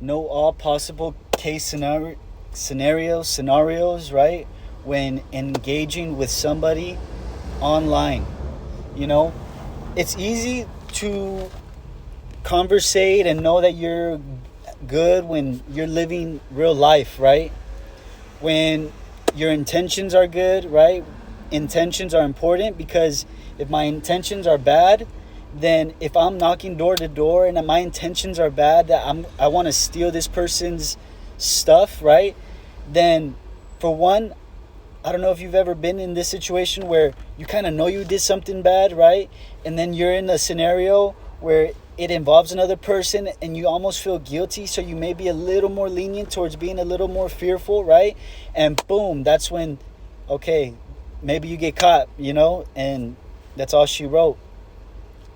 know all possible scenarios, right? When engaging with somebody online, you know, it's easy to conversate and know that you're good when you're living real life, right? When your intentions are good, right? Intentions are important, because if my intentions are bad, then if I'm knocking door to door and my intentions are bad, that I want to steal this person's stuff, right? Then for one, I don't know if you've ever been in this situation where you kind of know you did something bad, right? And then you're in a scenario where it involves another person and you almost feel guilty. So you may be a little more lenient towards being a little more fearful, right? And boom, that's when, okay, maybe you get caught, and that's all she wrote.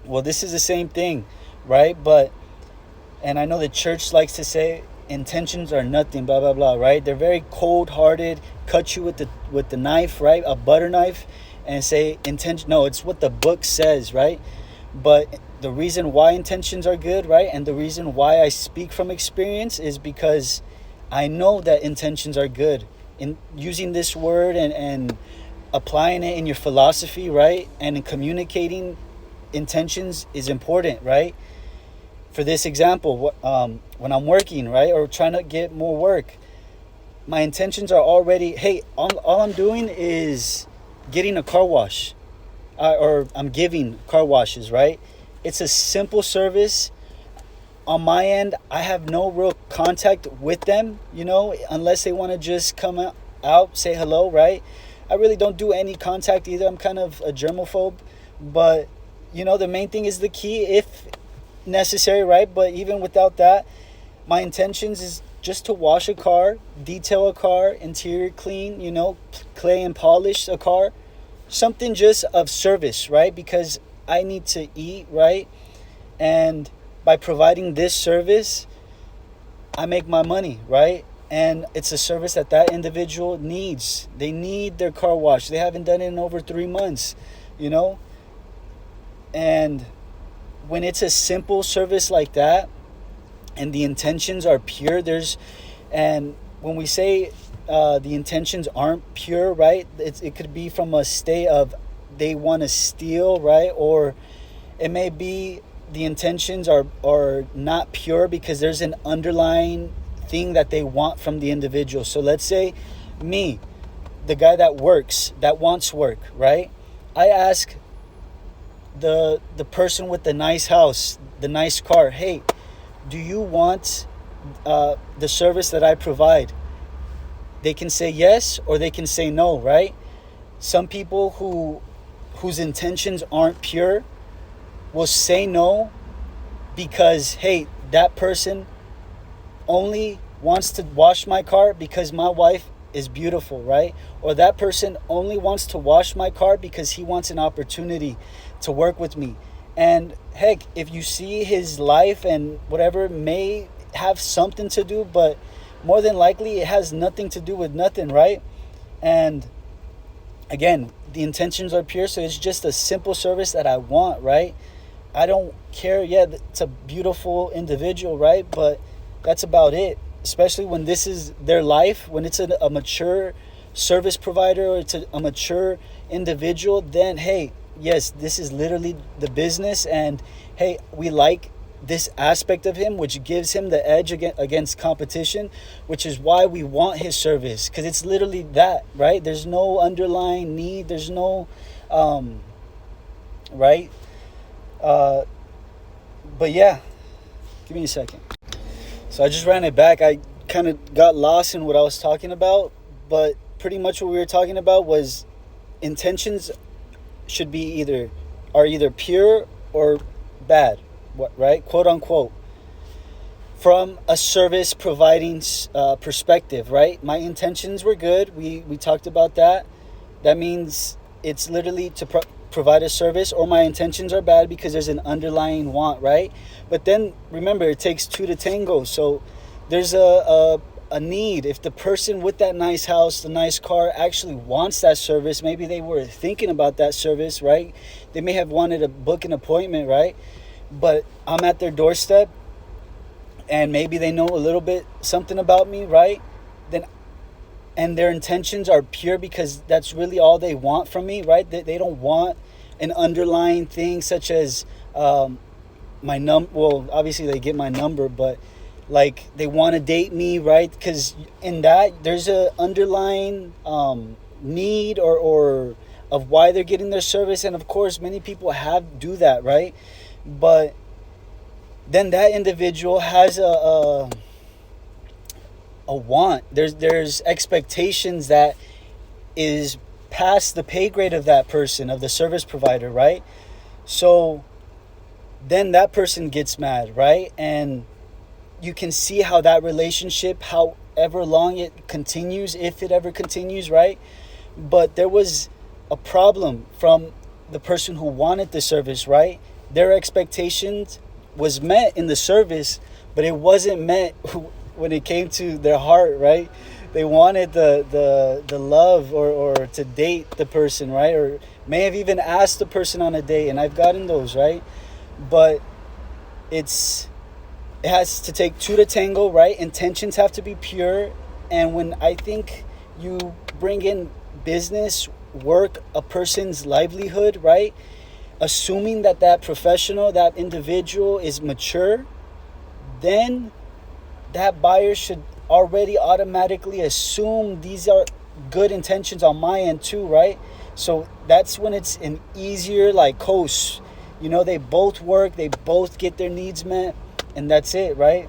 Well, this is the same thing, right? And I know the church likes to say intentions are nothing, blah blah blah, right? They're very cold-hearted, cut you with the knife, right? A butter knife, and say intention. No, it's what the book says, right? But the reason why intentions are good, right? And the reason why I speak from experience is because I know that intentions are good. In using this word and applying it in your philosophy, right? And in communicating intentions is important, right? For this example, when I'm working, right, or trying to get more work, my intentions are already, hey, all I'm doing is getting a car wash, or I'm giving car washes, right? It's a simple service. On my end, I have no real contact with them, unless they want to just come out, say hello, right? I really don't do any contact either. I'm kind of a germaphobe, but the main thing is the key if necessary, right? But even without that, my intentions is just to wash a car, detail a car, interior clean, clay and polish a car, something just of service, right? Because I need to eat, right? And by providing this service, I make my money, right? And it's a service that individual needs. They need their car washed. They haven't done it in over 3 months, And when it's a simple service like that and the intentions are pure, and when we say the intentions aren't pure, right? It could be from a state of they want to steal, right? Or it may be the intentions are not pure because there's an underlying thing that they want from the individual. So let's say me, the guy that wants work, right? I ask the person with the nice house, the nice car, hey, do you want the service that I provide? They can say yes or they can say no, right? Some people whose intentions aren't pure will say no because, hey, that person only wants to wash my car because my wife is beautiful, right? Or that person only wants to wash my car because he wants an opportunity to work with me. And heck, if you see his life and whatever may have something to do, but more than likely it has nothing to do with nothing, right? And again, the intentions are pure, so it's just a simple service that I want, right? I don't care. Yeah, it's a beautiful individual, right? But that's about it. Especially when this is their life, when it's a mature service provider or it's a mature individual, then hey, yes, this is literally the business, and hey, we like this aspect of him, which gives him the edge against competition, which is why we want his service, because it's literally that, right? There's no underlying need. There's no, right? But yeah, give me a second. So I just ran it back. I kind of got lost in what I was talking about, but pretty much what we were talking about was intentions should be either pure or bad, right? Quote unquote. From a service providing perspective, right? My intentions were good. We talked about that. That means it's literally to provide a service, or my intentions are bad because there's an underlying want, right? But then remember, it takes two to tango. So there's a need. If the person with that nice house, the nice car actually wants that service, maybe they were thinking about that service, right? They may have wanted to book an appointment, right? But I'm at their doorstep and maybe they know a little bit something about me, right? Then, and their intentions are pure because that's really all they want from me, right? They don't want an underlying thing such as my well, obviously they get my number, but like they want to date me, right? Because in that there's a underlying need or of why they're getting their service, and of course many people do that, right? But then that individual has a want. There's expectations that is past the pay grade of that person, of the service provider, right? So then that person gets mad, right? And you can see how that relationship, however long it continues, if it ever continues, right? But there was a problem from the person who wanted the service, right? Their expectations was met in the service, but it wasn't met when it came to their heart, right? They wanted the love or to date the person, right? Or may have even asked the person on a date, and I've gotten those, right? But it has to take two to tango, right? Intentions have to be pure. And when I think you bring in business, work, a person's livelihood, right? Assuming that professional, that individual is mature, then that buyer should already automatically assume these are good intentions on my end too, right? So that's when it's an easier like coast. You know, they both work, they both get their needs met, and that's it, right?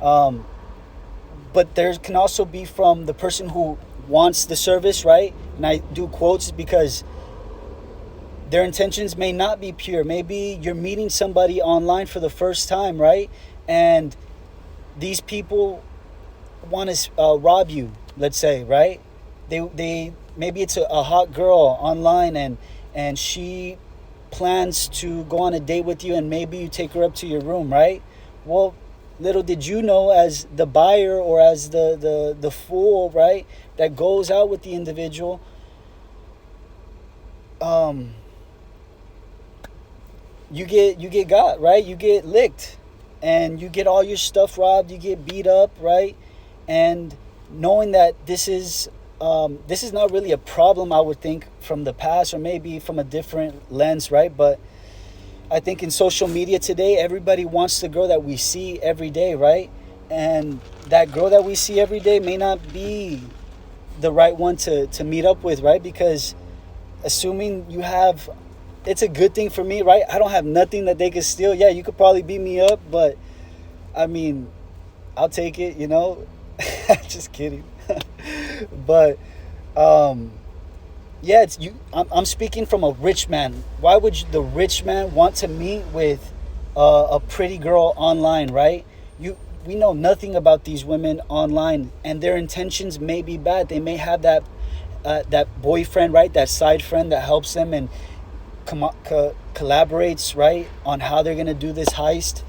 But there can also be from the person who wants the service, right? And I do quotes because their intentions may not be pure. Maybe you're meeting somebody online for the first time, right? And these people want to rob you, let's say, right? They maybe it's a hot girl online, and she plans to go on a date with you, and maybe you take her up to your room, right? Well, little did you know, as the buyer or as the fool, right, that goes out with the individual, you get got, right? You get licked, and you get all your stuff robbed. You get beat up, right? And knowing that this is not really a problem, I would think, from the past, or maybe from a different lens, right? But I think in social media today, everybody wants the girl that we see every day, right? And that girl that we see every day may not be the right one to meet up with, right? Because assuming you have, it's a good thing for me, right? I don't have nothing that they could steal. Yeah, you could probably beat me up, but I mean, I'll take it, you know? Just kidding. But yeah, it's you. I'm speaking from a rich man. Why would the rich man want to meet with a pretty girl online, right? We know nothing about these women online, and their intentions may be bad. They may have that boyfriend, right? That side friend that helps them and collaborates, right, on how they're gonna do this heist.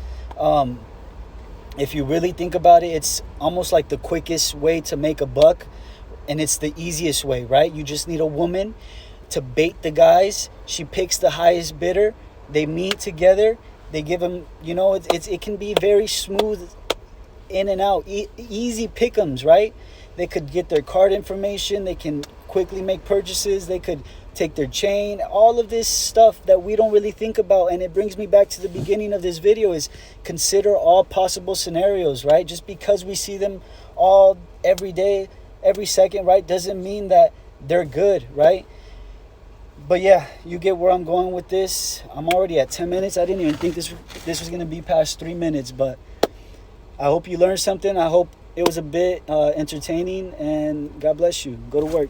If you really think about it, it's almost like the quickest way to make a buck. And it's the easiest way, right? You just need a woman to bait the guys. She picks the highest bidder. They meet together. They give them, you know, it can be very smooth in and out. Easy pick'ems, right? They could get their card information. They can quickly make purchases. They could take their chain. All of this stuff that we don't really think about. And it brings me back to the beginning of this video, is consider all possible scenarios, right? Just because we see them all every day, every second, right, doesn't mean that they're good, right? But yeah, you get where I'm going with this. I'm already at 10 minutes. I didn't even think this was going to be past 3 minutes, but I hope you learned something. I hope it was a bit entertaining, and God bless you. Go to work.